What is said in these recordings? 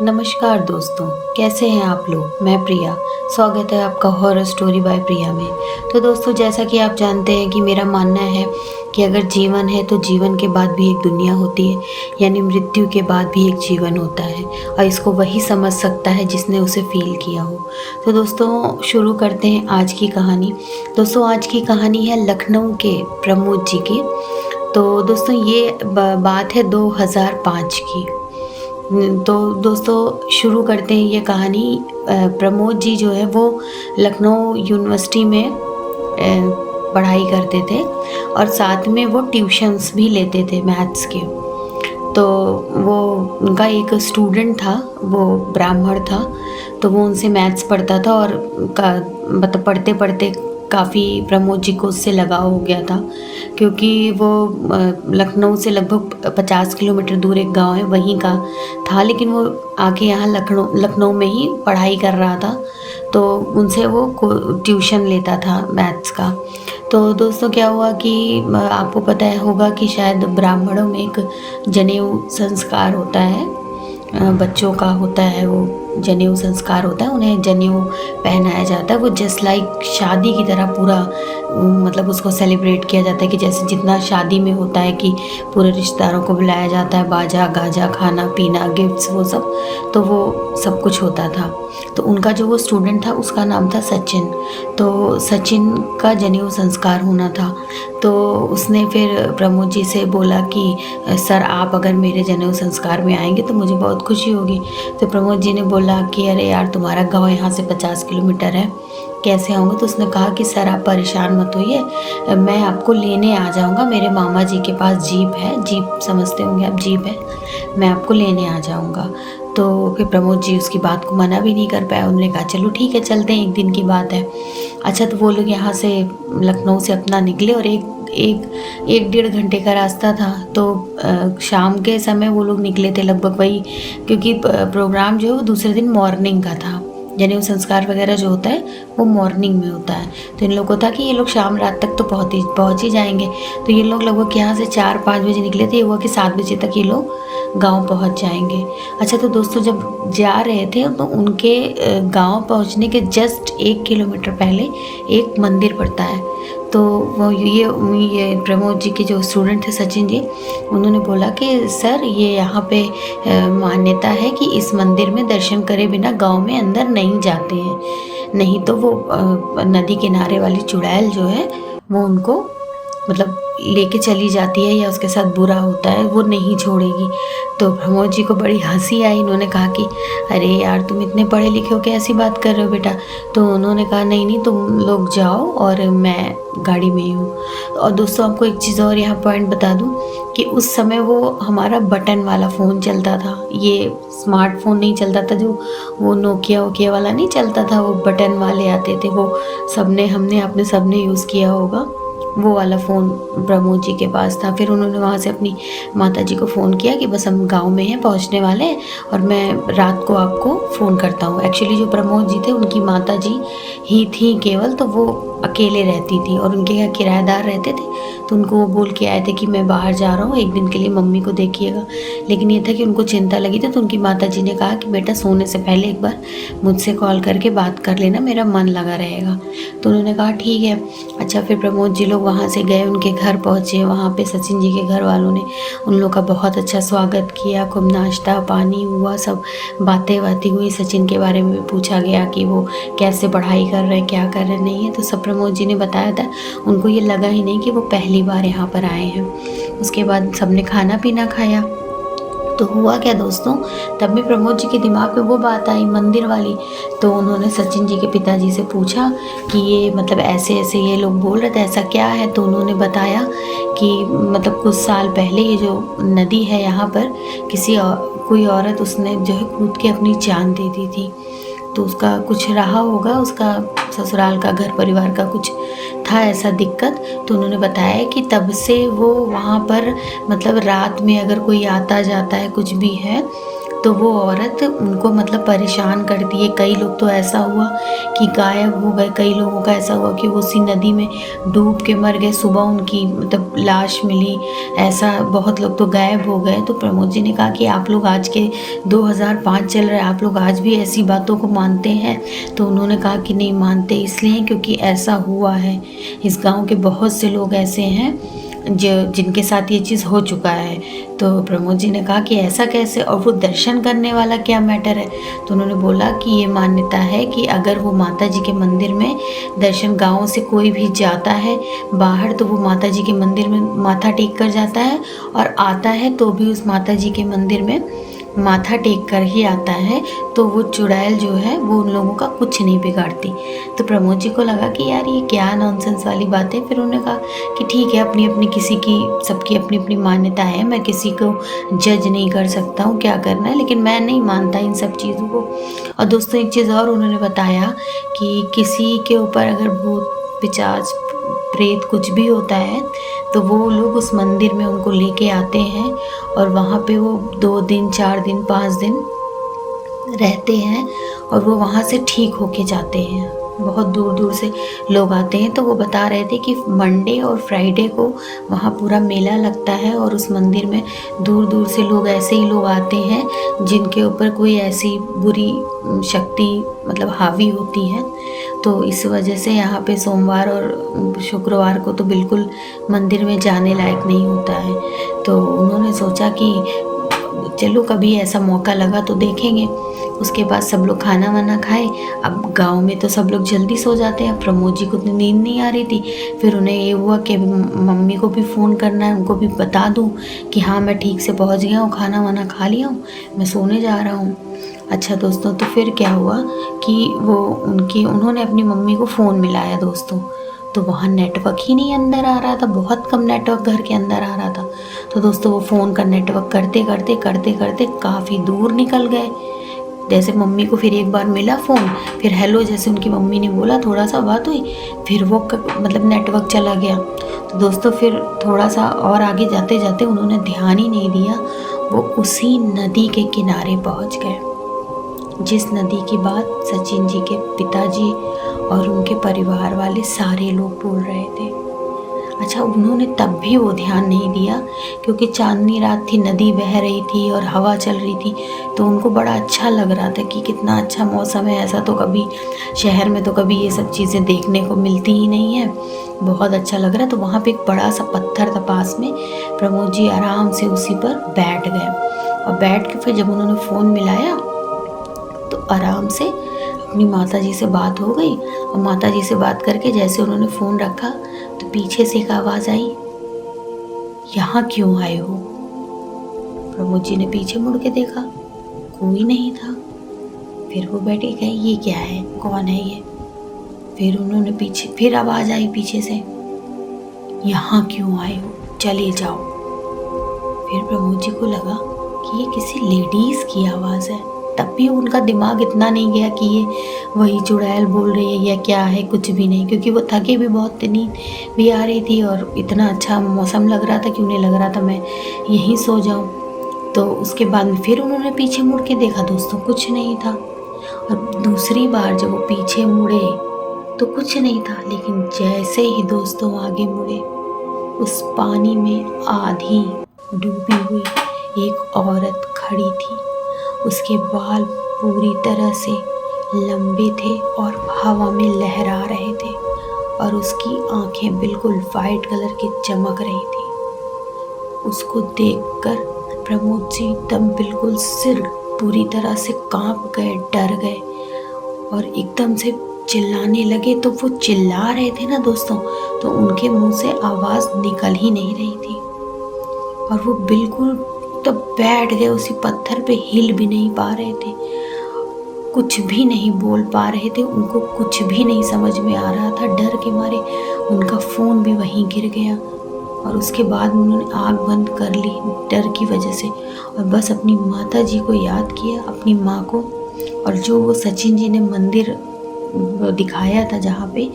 नमस्कार दोस्तों, कैसे हैं आप लोग। मैं प्रिया, स्वागत है आपका हॉरर स्टोरी बाय प्रिया में। तो दोस्तों, जैसा कि आप जानते हैं कि मेरा मानना है कि अगर जीवन है तो जीवन के बाद भी एक दुनिया होती है, यानी मृत्यु के बाद भी एक जीवन होता है और इसको वही समझ सकता है जिसने उसे फील किया हो। तो दोस्तों, शुरू करते हैं आज की कहानी। दोस्तों, आज की कहानी है लखनऊ के प्रमोद जी की। तो दोस्तों, ये बात है 2005 की। तो दोस्तों, शुरू करते हैं ये कहानी। प्रमोद जी जो है वो लखनऊ यूनिवर्सिटी में पढ़ाई करते थे और साथ में वो ट्यूशन्स भी लेते थे मैथ्स के। तो वो उनका एक स्टूडेंट था, वो ब्राह्मण था, तो वो उनसे मैथ्स पढ़ता था और मतलब पढ़ते पढ़ते काफ़ी प्रमोद जी को उससे लगाव हो गया था, क्योंकि वो लखनऊ से लगभग 50 किलोमीटर दूर एक गांव है वहीं का था, लेकिन वो आके यहाँ लखनऊ में ही पढ़ाई कर रहा था। तो उनसे वो ट्यूशन लेता था मैथ्स का। तो दोस्तों, क्या हुआ कि आपको पता है होगा कि शायद ब्राह्मणों में एक जनेऊ संस्कार होता है, बच्चों का होता है, वो जनेऊ संस्कार होता है, उन्हें जनेऊ पहनाया जाता है। वो जस्ट लाइक शादी की तरह पूरा मतलब उसको सेलिब्रेट किया जाता है कि जैसे जितना शादी में होता है कि पूरे रिश्तेदारों को बुलाया जाता है, बाजा गाजा, खाना पीना, गिफ्ट्स, वो सब, तो वो सब कुछ होता था। तो उनका जो वो स्टूडेंट था उसका नाम था सचिन। तो सचिन का जनेऊ संस्कार होना था। तो उसने फिर प्रमोद जी से बोला कि सर, आप अगर मेरे जनेऊ संस्कार में आएंगे तो मुझे बहुत खुशी होगी। तो प्रमोद जी ने बोला कि अरे यार, तुम्हारा गांव यहाँ से 50 किलोमीटर है, कैसे आऊँगा। तो उसने कहा कि सर, आप परेशान मत होइए, मैं आपको लेने आ जाऊँगा। मेरे मामा जी के पास जीप है, जीप समझते होंगे आप, जीप है, मैं आपको लेने आ जाऊँगा। तो फिर प्रमोद जी उसकी बात को मना भी नहीं कर पाया। उन्होंने कहा चलो ठीक है, चलते हैं, एक दिन की बात है। अच्छा, तो वो लोग यहाँ से लखनऊ से अपना निकले और एक डेढ़ घंटे का रास्ता था। तो शाम के समय वो लोग निकले थे लगभग वही, क्योंकि प्रोग्राम जो है वो दूसरे दिन मॉर्निंग का था। जनेऊ संस्कार वगैरह जो होता है वो मॉर्निंग में होता है। तो इन लोगों को था कि ये लोग शाम रात तक तो पहुँच ही जाएंगे। तो ये लोग लगभग यहाँ से 4-5 बजे निकले थे, ये हुआ कि 7 बजे तक ये लोग गांव पहुंच जाएंगे। अच्छा, तो दोस्तों, जब जा रहे थे तो उनके गांव पहुंचने के जस्ट 1 किलोमीटर पहले एक मंदिर पड़ता है। तो वो ये प्रमोद जी के जो स्टूडेंट थे सचिन जी, उन्होंने बोला कि सर, ये यहाँ पे मान्यता है कि इस मंदिर में दर्शन करे बिना गांव में अंदर नहीं जाते हैं, नहीं तो वो नदी किनारे वाली चुड़ैल जो है वो उनको मतलब लेके चली जाती है या उसके साथ बुरा होता है, वो नहीं छोड़ेगी। तो प्रमोद जी को बड़ी हंसी आई। इन्होंने कहा कि अरे यार, तुम इतने पढ़े लिखे हो, कैसी बात कर रहे हो बेटा। तो उन्होंने कहा नहीं नहीं, तुम लोग जाओ और मैं गाड़ी में ही हूँ। और दोस्तों, आपको एक चीज़ और यहाँ पॉइंट बता दूँ कि उस समय वो हमारा बटन वाला फ़ोन चलता था, ये स्मार्टफोन नहीं चलता था, जो वो नोकिया वाला नहीं चलता था, वो बटन वाले आते थे, वो हमने सबने यूज़ किया होगा। वो वाला फ़ोन प्रमोद जी के पास था। फिर उन्होंने वहाँ से अपनी माता जी को फ़ोन किया कि बस हम गांव में हैं, पहुँचने वाले हैं और मैं रात को आपको फ़ोन करता हूँ। एक्चुअली जो प्रमोद जी थे उनकी माता जी ही थी केवल, तो वो अकेले रहती थी और उनके यहाँ किराएदार रहते थे। तो उनको वो बोल के आए थे कि मैं बाहर जा रहा हूँ, एक दिन के लिए मम्मी को देखिएगा। लेकिन ये था कि उनको चिंता लगी थी, तो उनकी माता जी ने कहा कि बेटा, सोने से पहले एक बार मुझसे कॉल करके बात कर लेना, मेरा मन लगा रहेगा। तो उन्होंने कहा ठीक है। अच्छा, फिर प्रमोद जी लोग वहाँ से गए, उनके घर पहुँचे। वहाँ पे सचिन जी के घर वालों ने उन लोग का बहुत अच्छा स्वागत किया, खूब नाश्ता पानी हुआ, सब बातें हुई। सचिन के बारे में पूछा गया कि वो कैसे पढ़ाई कर रहे हैं, क्या कर रहे नहीं है। तो सब प्रमोद जी ने बताया था। उनको ये लगा ही नहीं कि वो पहली बार यहाँ पर आए हैं। उसके बाद सबने खाना पीना खाया। तो हुआ क्या दोस्तों, तब भी प्रमोद जी के दिमाग में वो बात आई मंदिर वाली। तो उन्होंने सचिन जी के पिताजी से पूछा कि ये मतलब ऐसे ऐसे ये लोग बोल रहे थे, ऐसा क्या है। तो उन्होंने बताया कि मतलब कुछ साल पहले ये जो नदी है यहाँ पर, कोई औरत उसने जो है कूद के अपनी जान दे दी थी। तो उसका कुछ रहा होगा, उसका ससुराल का, घर परिवार का कुछ था ऐसा दिक्कत। तो उन्होंने बताया कि तब से वो वहाँ पर मतलब रात में अगर कोई आता जाता है कुछ भी है तो वो औरत उनको मतलब परेशान करती है। कई लोग तो ऐसा हुआ कि गायब हो गए, कई लोगों का ऐसा हुआ कि वो उसी नदी में डूब के मर गए, सुबह उनकी मतलब लाश मिली, ऐसा बहुत लोग तो गायब हो गए। तो प्रमोद जी ने कहा कि आप लोग आज के 2005 चल रहे हैं, आप लोग आज भी ऐसी बातों को मानते हैं? तो उन्होंने कहा कि नहीं मानते, इसलिए क्योंकि ऐसा हुआ है। इस गाँव के बहुत से लोग ऐसे हैं जो जिनके साथ ये चीज़ हो चुका है। तो प्रमोद जी ने कहा कि ऐसा कैसे, और वो दर्शन करने वाला क्या मैटर है? तो उन्होंने बोला कि ये मान्यता है कि अगर वो माता जी के मंदिर में दर्शन, गाँव से कोई भी जाता है बाहर तो वो माता जी के मंदिर में माथा टेक कर जाता है, और आता है तो भी उस माता जी के मंदिर में माथा टेक कर ही आता है, तो वो चुड़ैल जो है वो उन लोगों का कुछ नहीं बिगाड़ती। तो प्रमोद जी को लगा कि यार ये क्या नॉनसेंस वाली बात है। फिर उन्होंने कहा कि ठीक है, अपनी अपनी किसी की, सबकी अपनी अपनी मान्यता है, मैं किसी को जज नहीं कर सकता हूँ क्या करना है, लेकिन मैं नहीं मानता इन सब चीज़ों को। और दोस्तों एक चीज़ और उन्होंने बताया कि किसी के ऊपर अगर भूत पिशाच प्रेत कुछ भी होता है तो वो लोग उस मंदिर में उनको लेके आते हैं, और वहाँ पे वो 2 दिन 4 दिन 5 दिन रहते हैं, और वो वहाँ से ठीक होके जाते हैं। बहुत दूर दूर से लोग आते हैं। तो वो बता रहे थे कि मंडे और फ्राइडे को वहाँ पूरा मेला लगता है, और उस मंदिर में दूर दूर से लोग, ऐसे ही लोग आते हैं जिनके ऊपर कोई ऐसी बुरी शक्ति मतलब हावी होती है। तो इस वजह से यहाँ पे सोमवार और शुक्रवार को तो बिल्कुल मंदिर में जाने लायक नहीं होता है। तो उन्होंने सोचा कि चलो कभी ऐसा मौका लगा तो देखेंगे। उसके बाद सब लोग खाना वाना खाए। अब गांव में तो सब लोग जल्दी सो जाते हैं। प्रमोद जी को तो नींद नहीं आ रही थी। फिर उन्हें ये हुआ कि मम्मी को भी फ़ोन करना है, उनको भी बता दूं कि हाँ मैं ठीक से पहुंच गया हूँ, खाना वाना खा लिया हूँ, मैं सोने जा रहा हूँ। अच्छा दोस्तों, तो फिर क्या हुआ कि उन्होंने अपनी मम्मी को फ़ोन मिलाया दोस्तों, तो वहाँ नेटवर्क ही नहीं अंदर आ रहा था, बहुत कम नेटवर्क घर के अंदर आ रहा था। तो दोस्तों वो फ़ोन का नेटवर्क करते करते काफ़ी दूर निकल गए। जैसे मम्मी को फिर एक बार मिला फ़ोन, फिर हेलो जैसे उनकी मम्मी ने बोला, थोड़ा सा बात हुई, फिर वो मतलब नेटवर्क चला गया। तो दोस्तों फिर थोड़ा सा और आगे जाते जाते उन्होंने ध्यान ही नहीं दिया, वो उसी नदी के किनारे पहुंच गए जिस नदी की बात सचिन जी के पिताजी और उनके परिवार वाले सारे लोग बोल रहे थे। अच्छा, उन्होंने तब भी वो ध्यान नहीं दिया क्योंकि चांदनी रात थी, नदी बह रही थी और हवा चल रही थी, तो उनको बड़ा अच्छा लग रहा था कि कितना अच्छा मौसम है। ऐसा तो कभी शहर में तो कभी ये सब चीज़ें देखने को मिलती ही नहीं है, बहुत अच्छा लग रहा। तो वहाँ पे एक बड़ा सा पत्थर था पास में, प्रमोद जी आराम से उसी पर बैठ गए, और बैठ के फिर जब उन्होंने फ़ोन मिलाया तो आराम से अपनी माता जी से बात हो गई। और माता जी से बात करके जैसे उन्होंने फ़ोन रखा तो पीछे से एक आवाज़ आई, यहाँ क्यों आए हो? प्रमोद जी ने पीछे मुड़ के देखा, कोई नहीं था। फिर वो बैठे गए, ये क्या है, कौन है ये? फिर उन्होंने फिर आवाज़ आई पीछे से, यहाँ क्यों आए हो, चले जाओ। फिर प्रमोद जी को लगा कि ये किसी लेडीज़ की आवाज़ है। तब भी उनका दिमाग इतना नहीं गया कि ये वही चुड़ैल बोल रही है या क्या है, कुछ भी नहीं, क्योंकि वो थके भी बहुत थे, नींद भी आ रही थी और इतना अच्छा मौसम लग रहा था कि उन्हें लग रहा था मैं यहीं सो जाऊं। तो उसके बाद में फिर उन्होंने पीछे मुड़ के देखा दोस्तों, कुछ नहीं था। और दूसरी बार जब वो पीछे मुड़े तो कुछ नहीं था, लेकिन जैसे ही दोस्तों आगे मुड़े, उस पानी में आधी डूबी हुई एक औरत खड़ी थी। उसके बाल पूरी तरह से लंबे थे और हवा में लहरा रहे थे, और उसकी आंखें बिल्कुल वाइट कलर की चमक रही थी। उसको देखकर प्रमोद जी एकदम बिल्कुल सिर पूरी तरह से कांप गए, डर गए, और एकदम से चिल्लाने लगे। तो वो चिल्ला रहे थे ना दोस्तों, तो उनके मुंह से आवाज़ निकल ही नहीं रही थी, और वो बिल्कुल तो बैठ गए उसी पत्थर पे, हिल भी नहीं पा रहे थे, कुछ भी नहीं बोल पा रहे थे, उनको कुछ भी नहीं समझ में आ रहा था। डर के मारे उनका फ़ोन भी वहीं गिर गया, और उसके बाद उन्होंने आँख बंद कर ली डर की वजह से, और बस अपनी माता जी को याद किया, अपनी माँ को। और जो वो सचिन जी ने मंदिर दिखाया था जहाँ पे,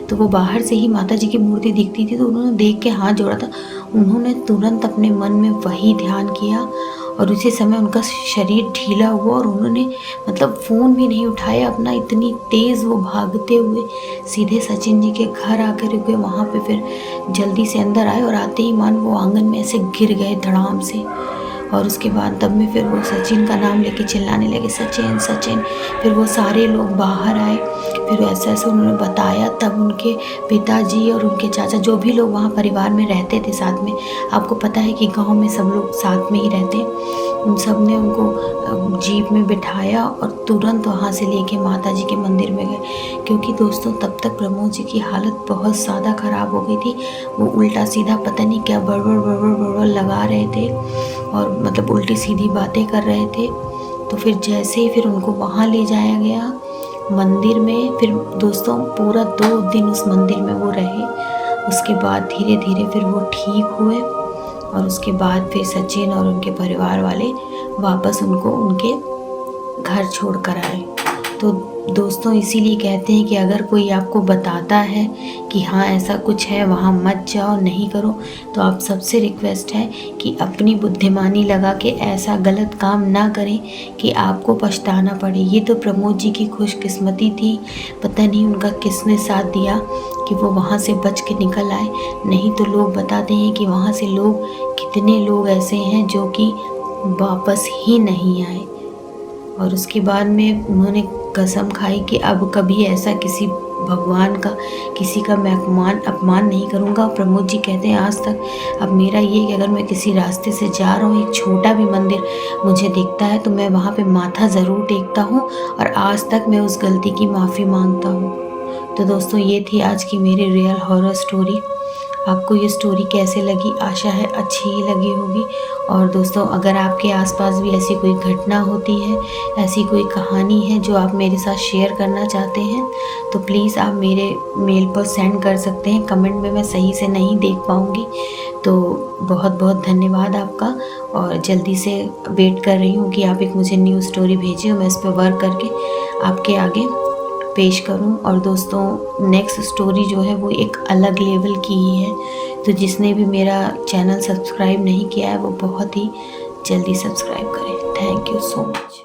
तो वो बाहर से ही माता जी की मूर्ति दिखती थी, तो उन्होंने देख के हाथ जोड़ा था। उन्होंने तुरंत अपने मन में वही ध्यान किया और उसी समय उनका शरीर ढीला हुआ और उन्होंने मतलब फ़ोन भी नहीं उठाया अपना। इतनी तेज़ वो भागते हुए सीधे सचिन जी के घर आकर रुके। वहाँ पे फिर जल्दी से अंदर आए और आते ही मान वो आंगन में ऐसे गिर गए धड़ाम से। और उसके बाद तब में फिर वो सचिन का नाम लेके चिल्लाने लगे, सचिन सचिन। फिर वो सारे लोग बाहर आए। फिर ऐसे ऐसे उन्होंने बताया। तब उनके पिताजी और उनके चाचा, जो भी लोग वहाँ परिवार में रहते थे साथ में, आपको पता है कि गांव में सब लोग साथ में ही रहते हैं, उन सब ने उनको जीप में बिठाया और तुरंत वहाँ से लेके माता जी के मंदिर में गए। क्योंकि दोस्तों तब तक प्रमोद जी की हालत बहुत ज़्यादा ख़राब हो गई थी। वो उल्टा सीधा पता नहीं क्या बड़बड़ बड़बड़ बड़बड़ लगा रहे थे और मतलब उल्टी सीधी बातें कर रहे थे। तो फिर जैसे ही फिर उनको वहाँ ले जाया गया मंदिर में, फिर दोस्तों पूरा 2 दिन उस मंदिर में वो रहे। उसके बाद धीरे धीरे फिर वो ठीक हुए और उसके बाद फिर सचिन और उनके परिवार वाले वापस उनको उनके घर छोड़ कर आए। तो दोस्तों इसीलिए कहते हैं कि अगर कोई आपको बताता है कि हाँ ऐसा कुछ है, वहाँ मत जाओ, नहीं करो, तो आप सबसे रिक्वेस्ट है कि अपनी बुद्धिमानी लगा के ऐसा गलत काम ना करें कि आपको पछताना पड़े। ये तो प्रमोद जी की खुशकिस्मती थी, पता नहीं उनका किसने साथ दिया कि वो वहाँ से बच के निकल आए। नहीं तो लोग बताते हैं कि वहाँ से लोग, कितने लोग ऐसे हैं जो कि वापस ही नहीं आए। और उसके बाद में उन्होंने कसम खाई कि अब कभी ऐसा किसी भगवान का, किसी का मैं अपमान नहीं करूँगा। प्रमोद जी कहते हैं आज तक अब मेरा ये कि अगर मैं किसी रास्ते से जा रहा हूँ, एक छोटा भी मंदिर मुझे दिखता है तो मैं वहाँ पे माथा ज़रूर टेकता हूँ और आज तक मैं उस गलती की माफ़ी मांगता हूँ। तो दोस्तों ये थी आज की मेरी रियल हॉरर स्टोरी। आपको ये स्टोरी कैसे लगी? आशा है अच्छी ही लगी होगी। और दोस्तों अगर आपके आसपास भी ऐसी कोई घटना होती है, ऐसी कोई कहानी है जो आप मेरे साथ शेयर करना चाहते हैं, तो प्लीज़ आप मेरे मेल पर सेंड कर सकते हैं। कमेंट में मैं सही से नहीं देख पाऊँगी, तो बहुत बहुत धन्यवाद आपका। और जल्दी से वेट कर रही हूँ कि आप एक मुझे न्यू स्टोरी भेजें, मैं इस पर वर्क करके आपके आगे पेश करूं। और दोस्तों नेक्स्ट स्टोरी जो है वो एक अलग लेवल की ही है, तो जिसने भी मेरा चैनल सब्सक्राइब नहीं किया है वो बहुत ही जल्दी सब्सक्राइब करें। Thank you so much.